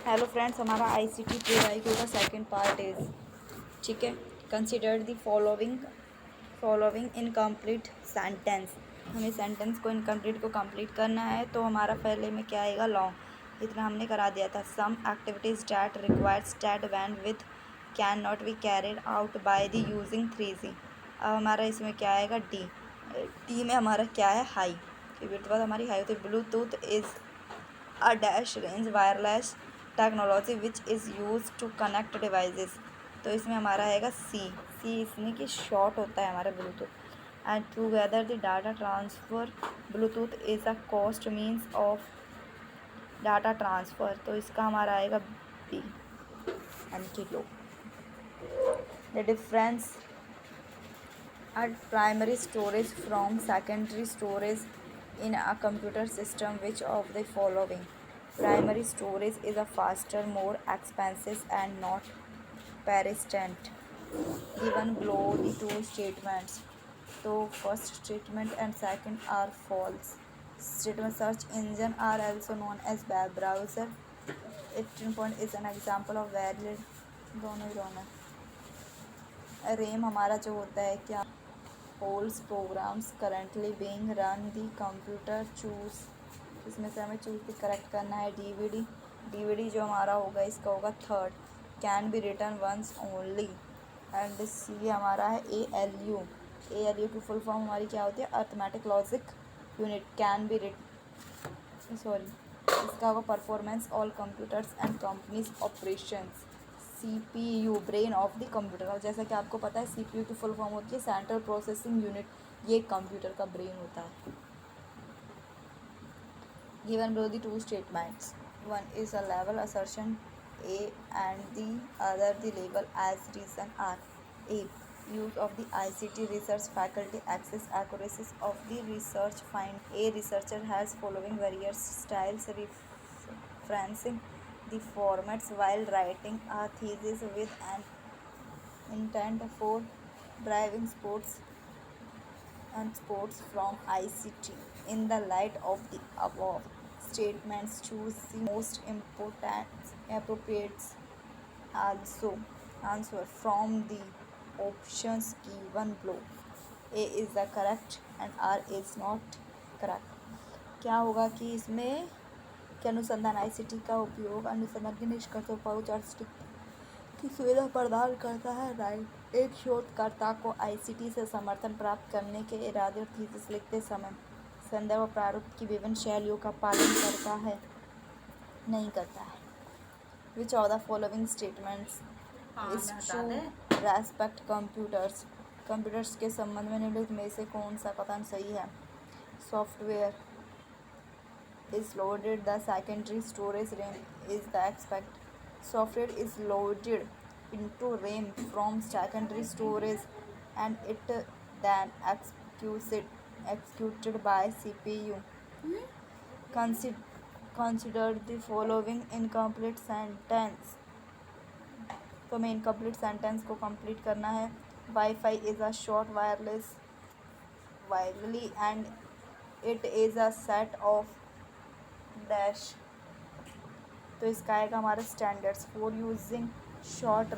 Hello friends, हमारा ICT प्री-IQ का second part is ठीक है। Consider the following incomplete sentence. हमें सेंटेंस को इनकम्प्लीट को कंप्लीट करना है, तो हमारा पहले में क्या आएगा, लॉन्ग। इतना हमने करा दिया था। Some activities that requires that bandwidth can not be carried out by the using 3G। अब हमारा इसमें क्या आएगा, डी में हमारा क्या है, हाई। विड्थ बाद हमारी हाई होती है। Bluetooth is a dash range wireless technology which is used to connect devices। तो इसमें हमारा आएगा सी इसमें कि शॉर्ट होता है हमारा Bluetooth. And together the data transfer Bluetooth is a cost means of data transfer. तो इसका हमारा आएगा B and kilo. The difference at primary storage from secondary storage in a computer system. Which of the following? Primary storage is a faster, more expensive and not persistent. Given below the two statements. So first statement and second are false. Statement: search engine are also known as web browser. 18 point is an example of valid। दोनों ही wrong है। RAM हमारा जो होता है क्या, holds programs currently being run the computer choose. इसमें से हमें चूज दी करेक्ट करना है। डीवीडी जो हमारा होगा इसका होगा third. Can be return once only. And C हमारा है ए एल यू की फुल फॉर्म हमारी क्या होती है, arithmetic logic unit. Can be sorry, इसका होगा performance all computers and companies operations. CPU brain of the computer. और जैसा कि आपको पता है CPU की फुल फॉर्म होती है सेंट्रल प्रोसेसिंग यूनिट। ये कंप्यूटर का ब्रेन होता है। Given below the two statements, one is a level assertion A and the other the label as reason are. A, use of the ICT research faculty access accuracies of the research find. A researcher has following various styles referencing the formats while writing a thesis with an intent for driving sports from ICT. In the light of the above statements, choose the most appropriate answer from the options given below. A is the correct and R is not correct. क्या होगा कि इसमें कि अनुसंधान ICT का उपयोग अनुसंधान के निष्कर्षों की सुविधा प्रदान करता है। राइट, एक शोधकर्ता को ICT से समर्थन प्राप्त करने के इरादे और थीसिस लिखते समय संदर्भ प्रारूप की विभिन्न शैलियों का पालन करता है, नहीं करता है। Which of the following statements is true respect computers के संबंध में निम्नलिखित में से कौन सा कथन सही है? Software is loaded, the secondary storage RAM is the expect. Software is loaded into RAM from secondary storage and it then executed by CPU. Consider the following incomplete sentence. तो हमें इनकम्प्लीट सेंटेंस को complete करना है। Wifi is a short wireless virally and it is a set of dash. तो इसका आएगा हमारा standards for using short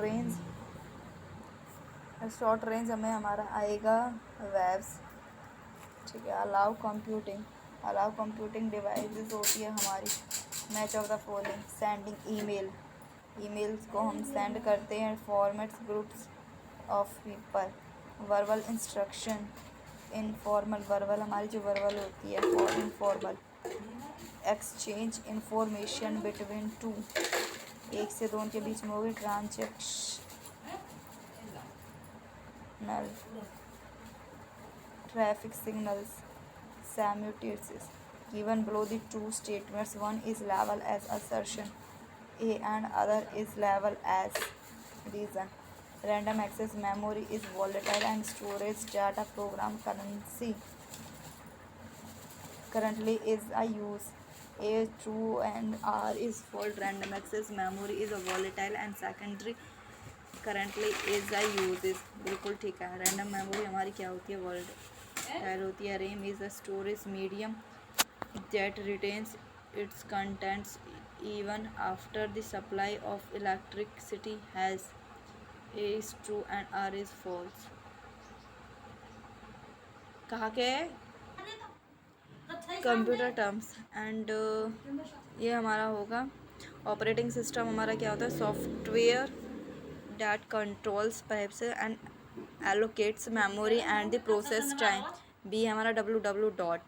range हमें हमारा आएगा वेब्स। ठीक है। अलाउ कंप्यूटिंग डिवाइसेस होती है हमारी। Match of the following, sending emails को हम सेंड करते हैं। Formats groups of people. Verbal instruction, informal verbal हमारी जो वर्बल होती है और informal. Exchange information between two, एक से दो के बीच में होगी। Transactional traffic signals, simultaneous. Given below the two statements, one is labeled as assertion A and other is labeled as reason. Random access memory is volatile and storage data program currently is a use. A true and R is false. Random access memory is a volatile and secondary currently is a use। बिल्कुल ठीक है। Random memory हमारी क्या होती है, volatile होती है। RAM is a storage medium that retains its contents even after the supply of electricity has. A is true and R is false. कहाँ के है कंप्यूटर टर्म्स एंड ये हमारा होगा ऑपरेटिंग सिस्टम हमारा क्या होता है software that controls perhaps and allocates memory and the process time. B हमारा www डॉट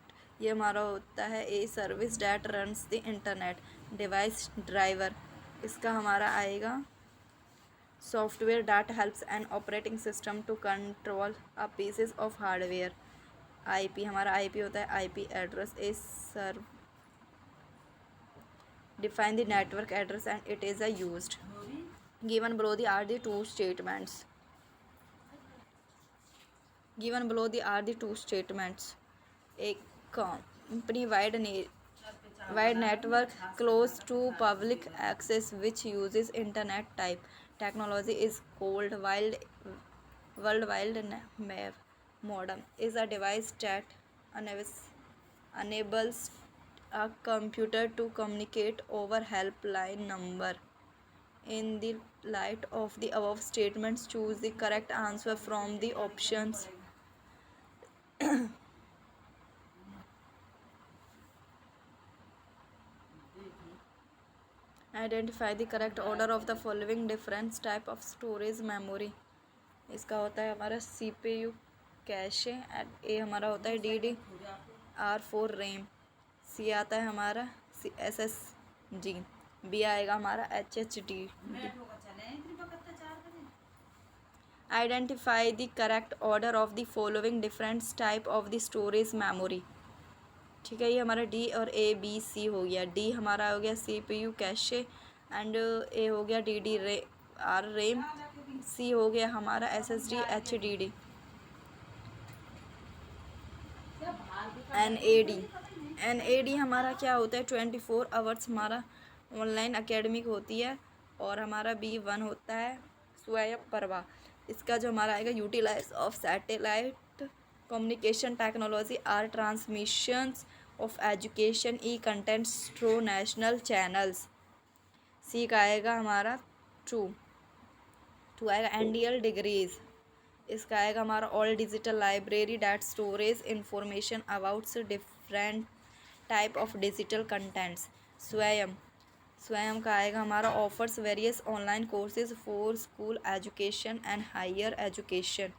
ये हमारा होता है a service that runs the internet device driver इसका हमारा आएगा software that helps an operating system to control a pieces of hardware. IP हमारा IP होता है IP address a serve define the network address and it is a used. Given below the are the two statements. Given below the are the two statements. A company wide network close to public access which uses internet type technology is called world wide modem is a device that enables a computer to communicate over helpline number. In the light of the above statements, choose the correct answer from the options. Identify the correct order of the following different type of storage memory. इसका होता है हमारा CPU cache and ए हमारा होता है DDR4 RAM. सी आता है हमारा SSG. बी आएगा हमारा HDD. Identify the correct order of the following different type of the storage memory. ठीक है ये हमारा डी और ए बी सी हो गया. डी हमारा हो गया CPU कैशे एंड ए हो गया DDR रैम. सी हो गया हमारा SSD HDD. NAD हमारा क्या होता है 24 आवर्स हमारा ऑनलाइन अकेडमिक होती है. और हमारा B1 होता है स्वयं प्रभा. इसका जो हमारा आएगा utilize of satellite communication technology are transmissions of education e contents through national channels. C का आएगा हमारा टू आएगा NDL डिग्रीज. इसका आएगा हमारा all digital library that storage information about different type of digital contents. Swayam का आएगा हमारा offers various online courses for school education and higher education.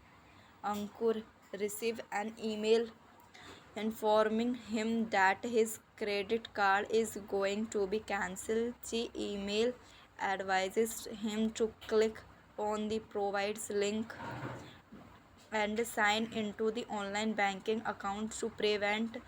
Ankur receive an email informing him that his credit card is going to be cancelled. The email advises him to click on the provides link and sign into the online banking account to prevent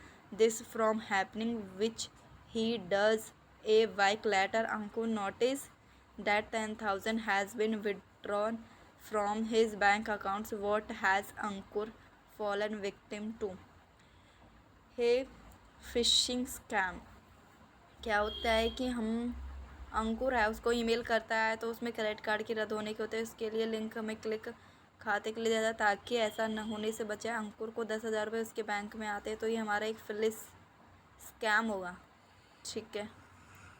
this from happening, which he does. A week later, Ankur noticed that 10,000 has been withdrawn from his bank accounts. What has Ankur fallen victim to? हे phishing scam क्या होता है कि हम अंकुर है उसको email करता है तो उसमें क्रेडिट कार्ड की रद्द होने के होते हैं. उसके लिए लिंक हमें क्लिक खाते के लिए दिया जाता है ताकि ऐसा न होने से बचे. अंकुर को 10,000 रुपये उसके बैंक में आते हैं तो ये हमारा एक फिलिस स्कैम होगा. ठीक है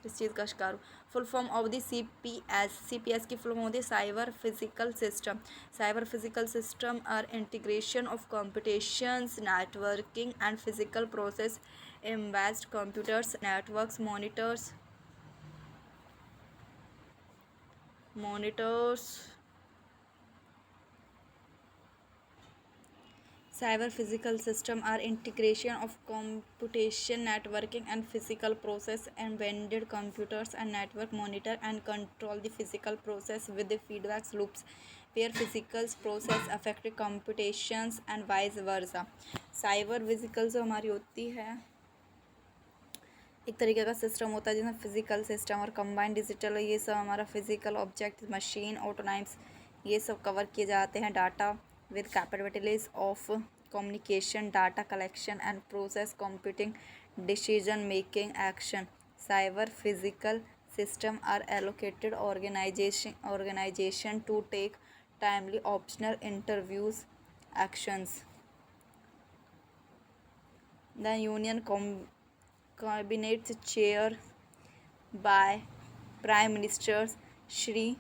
इस चीज़ का शिकार हो. Full form of the CPS की फुल फॉर्म होती है cyber physical system. Cyber physical system are integration of computations networking and physical process embedded computers networks monitors. Cyber physical system are integration of computation networking and physical process. Embedded computers and network monitor and control the physical process with the feedback loops where physical process affect computations and vice versa. Cyber physical जो हमारी होती है एक तरीके का system होता है जिसमें फिजिकल सिस्टम और कंबाइंड डिजिटल ये सब हमारा फिजिकल ऑब्जेक्ट मशीन ऑटोनाइम्स ये सब कवर किए जाते हैं. Data with capabilities of communication, data collection and process computing, decision making action. Cyber physical system are allocated organization to take timely optional interviews actions. The union cabinet chair by Prime Minister Shri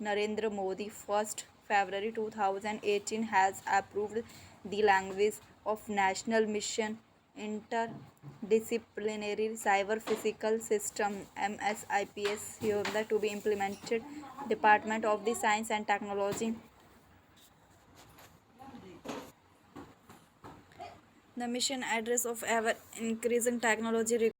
Narendra Modi. 1st February 2018 has approved the language of National Mission Interdisciplinary Cyber Physical System MSIPS Hyundai to be implemented. Department of the Science and Technology. The mission address of ever increasing technology